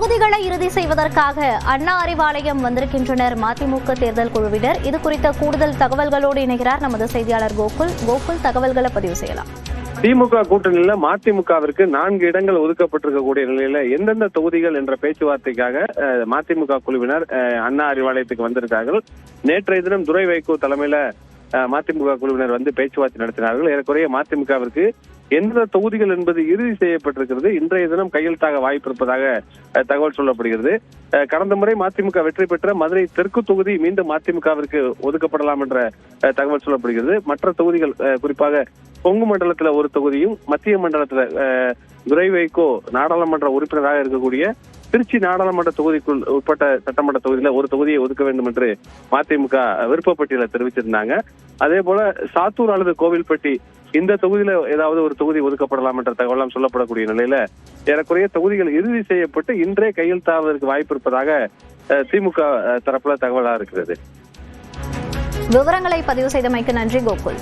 தொகுதிகளை இறுதி செய்வதற்காக அண்ணா அறிவாலயம் வந்திருக்கின்றனர் மதிமுக தேர்தல் குழுவினர். இது குறித்த கூடுதல் தகவல்களோடு இணைகிறார் நமது செய்தியாளர் கோகுல். தகவல்களை பதிவு செய்யலாம். திமுக கூட்டணியில மதிமுகவிற்கு 4 இடங்கள் ஒதுக்கப்பட்டிருக்கக்கூடிய நிலையில எந்தெந்த தொகுதிகள் என்ற பேச்சுவார்த்தைக்காக மதிமுக குழுவினர் அண்ணா அறிவாலயத்துக்கு வந்திருக்கார்கள். நேற்றைய தினம் துரை வைகோ தலைமையில மதிமுக குழுவினர் வந்து பேச்சுவார்த்தை நடத்தினார்கள். ஏறக்குறைய மதிமுகவிற்கு எந்த தொகுதிகள் என்பது இறுதி செய்யப்பட்டிருக்கிறது. இன்றைய தினம் கையெழுத்தாக வாய்ப்பு இருப்பதாக தகவல் சொல்லப்படுகிறது. கடந்த முறை மதிமுக வெற்றி பெற்ற மதுரை தெற்கு தொகுதி மீண்டும் மதிமுகவிற்கு ஒதுக்கப்படலாம் என்ற தகவல் சொல்லப்படுகிறது. மற்ற தொகுதிகள் குறிப்பாக கொங்கு மண்டலத்துல ஒரு தொகுதியும் மத்திய மண்டலத்துல துரை வைகோ நாடாளுமன்ற உறுப்பினராக இருக்கக்கூடிய திருச்சி நாடாளுமன்ற தொகுதிக்குள் உட்பட்ட சட்டமன்ற தொகுதியில ஒரு தொகுதியை ஒதுக்க வேண்டும் என்று மதிமுக விருப்பப்பட்டியல தெரிவிச்சிருந்தாங்க. அதே போல சாத்தூர் அல்லது கோவில்பட்டி இந்த தொகுதியில ஏதாவது ஒரு தொகுதி ஒதுக்கப்படலாம் என்ற தகவலாம் சொல்லப்படக்கூடிய நிலையில ஏறக்குறைய தொகுதிகள் இறுதி செய்யப்பட்டு இன்றே கையெழுத்தாவதற்கு வாய்ப்பு இருப்பதாக திமுக தரப்புல தகவலா இருக்கிறது. விவரங்களை பதிவு செய்தமைக்கு நன்றி கோகுல்.